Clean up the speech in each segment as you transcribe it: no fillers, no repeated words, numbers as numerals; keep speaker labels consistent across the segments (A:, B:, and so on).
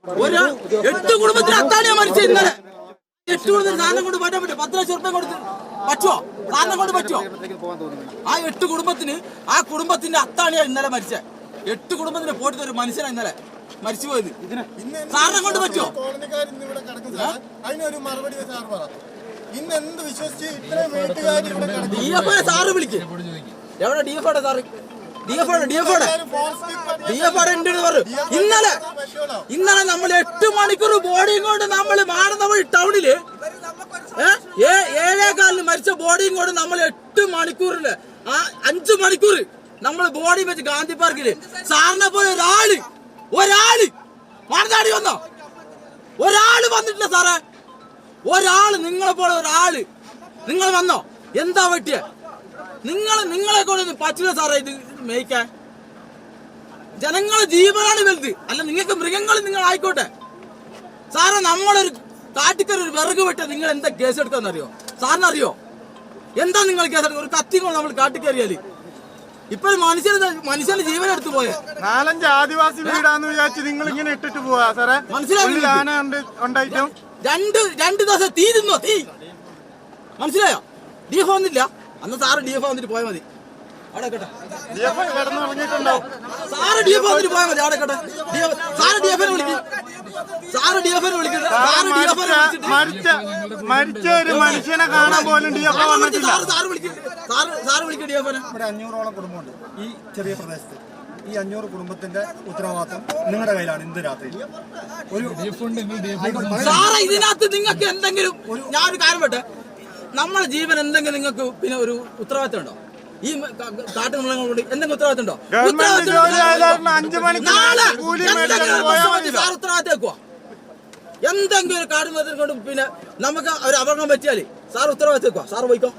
A: 8 കുടുംബത്തിന് അത്താണിയാ മരിച്ച ഇന്നലെ. 8 കുടുംബത്തിന് സാധനം കൊണ്ട് മാറ്റാൻ പറ്റും. 10 ലക്ഷം റുപ്യ കൊടുത്ത് പറ്റുമോ? സാധനം കൊണ്ട് പറ്റുമോ? ആ 8 കുടുംബത്തിന് ആ കുടുംബത്തിന്റെ അത്താണിയാ ഇന്നലെ മരിച്ച. 8 കുടുംബത്തിന് പോയിട്ട് ഒരു മനുഷ്യനാ ഇന്നലെ മരിച്ചു പോയത്. സാധനം കൊണ്ട് പറ്റുമോ? DFO സാറ് വിളിക്കും. എവിടെ DFO സാറ്? ഇന്നലെ നമ്മൾ 8 മണിക്കൂർ ബോഡിയും കൊണ്ട് നമ്മൾ മാനന്തവാടി ടൗണില് 7:15 മരിച്ച ബോഡിയും കൊണ്ട് നമ്മൾ 8 മണിക്കൂറില് 5 മണിക്കൂർ നമ്മൾ ബോഡി വെച്ച് ഗാന്ധി പാർക്കില് സാറിനെ പോലെ ഒരാള് മാനന്തവാടി വന്നോ? ഒരാള് വന്നിട്ടില്ല സാറേ. ഒരാള് നിങ്ങളെ പോലെ ഒരാള് നിങ്ങൾ വന്നോ? എന്താ പറ്റിയ? നിങ്ങളെ കൊണ്ട് പറ്റില്ല സാറേ ഇത് മേയ്ക്കാൻ. ജനങ്ങളെ ജീവനാണ് വലുത്. അല്ല നിങ്ങൾക്ക് മൃഗങ്ങൾ നിങ്ങൾ ആയിക്കോട്ടെ സാറേ. നമ്മളൊരു കാട്ടിക്കര ഒരു വിറക് വെട്ട നിങ്ങൾ എന്താ കേസ് എടുക്കാന്നറിയോ? സാറിനറിയോ എന്താ നിങ്ങൾ കേസ് എടുക്കുക? ഒരു കത്തി കൊണ്ട് നമ്മൾ കാട്ടിക്കറിയാല് ഇപ്പൊ മനുഷ്യന്റെ ജീവൻ എടുത്തു പോയെ.
B: 4-5 ആദിവാസി വീടാന്ന് വിചാരിച്ച് നിങ്ങൾ ഇങ്ങനെ ഇട്ടിട്ട് പോവാ സാറേ. മനസ്സിലായോ?
A: രണ്ട് ദിവസം തീ തിന്നോ? തീ മനസ്സിലായോ? DFO ഒന്നില്ല അന്ന്. സാറ് DFO വന്നിട്ട് പോയാൽ മതി. അവിടെ കേട്ടെ സാറ് DFO വന്നിട്ട് പോയാൽ മതി. അവിടെ കേട്ടെ സാറ് DFO വിളിക്കും.
B: മരിച്ച ഒരു മനുഷ്യനെ കാണാൻ പോലും DFO വന്നിട്ടില്ല.
A: സാറ് വിളിക്കും DFO.
C: 500ഓളം കുടുംബമുണ്ട് ഈ ചെറിയ പ്രദേശത്ത്. ഈ 500 കുടുംബത്തിന്റെ ഉത്തരവാദിത്വം നിങ്ങളുടെ കയ്യിലാണ്. ഇന്ന് രാത്രി
A: സാറേ ഇതിനകത്ത് നിങ്ങൾക്ക് എന്തെങ്കിലും ഞാനൊരു കാര്യം പറ്റേ, നമ്മളെ ജീവൻ എന്തെങ്കിലും നിങ്ങൾക്ക് പിന്നെ ഒരു ഉത്തരവാദിത്വം ഉണ്ടോ? ഈ കാട്ടുമൃഗങ്ങളോട് എന്തെങ്കിലും ഉത്തരവാദിത്വം ഉണ്ടോ? സാർ ഉത്തരവാദിത്വം വെക്കുക. എന്തെങ്കിലും ഒരു കാട്ടുമൃഗത്തിനെ കൊണ്ട് പിന്നെ നമുക്ക് ഒരു അപകടം പറ്റിയാല് സാർ ഉത്തരവാദിത്വം വെക്കുക. സാർ പോയിക്കോ.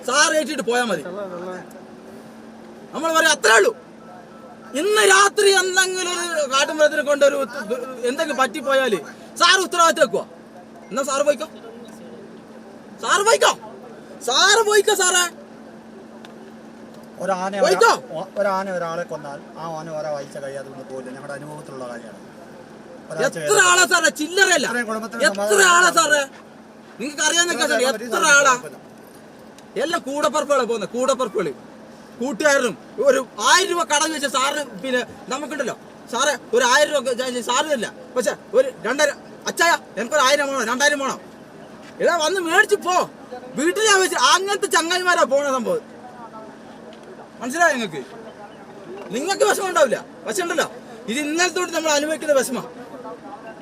A: സാർ ഏറ്റിട്ട് പോയാൽ മതി. നമ്മൾ പറയാം അത്രേ ഉള്ളൂ. ഇന്ന് രാത്രി എന്തെങ്കിലും ഒരു കാട്ടുമൃഗത്തിനെ കൊണ്ട് ഒരു എന്തെങ്കിലും പറ്റിപ്പോയാല് സാർ ഉത്തരവാദിത്വം വെക്കുക. എന്നാ സാറ് പോയിക്കോ. സാറേ
C: ഒരാന ഒരാളെ കൊന്നാൽ ആ ആന ഒരാഴ്ച കഴിയാതെ പോയില്ല. ഞങ്ങളുടെ അനുഭവത്തിലുള്ള കാര്യമാണ്.
A: എത്ര ആളാ സാറേ? ചില്ലറയല്ല. എത്ര ആളാ സാറേ? നിങ്ങൾക്ക് അറിയാൻ എത്ര ആളാ? എല്ലാം കൂടപ്പറപ്പുകളാ പോകുന്നത്. കൂടപ്പറപ്പുകള് കൂട്ടുകാരനും ഒരു 1000 രൂപ കടം വെച്ച സാറ് പിന്നെ നമുക്കുണ്ടല്ലോ സാറേ. ഒരു 1000 രൂപ സാറ് തരില്ല. പക്ഷെ ഒരു 2000 അച്ചായ എനിക്കൊരു 1000 വേണം, 2000 വേണം. എടാ വന്ന് മേടിച്ചു പോ. വീട്ടിലാ വെച്ച് അങ്ങനത്തെ ചങ്ങായിമാരാ പോണ സംഭവം. മനസ്സിലായോ? നിങ്ങൾക്ക് വിഷമം ഉണ്ടാവില്ല. പക്ഷെ ഉണ്ടല്ലോ ഇത് ഇന്നലത്തോട്ട് നമ്മൾ അനുഭവിക്കുന്ന വിഷമ.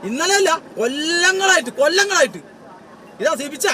A: ഇന്നലെ അല്ല, കൊല്ലങ്ങളായിട്ട് ഇതാ സിപിച്ച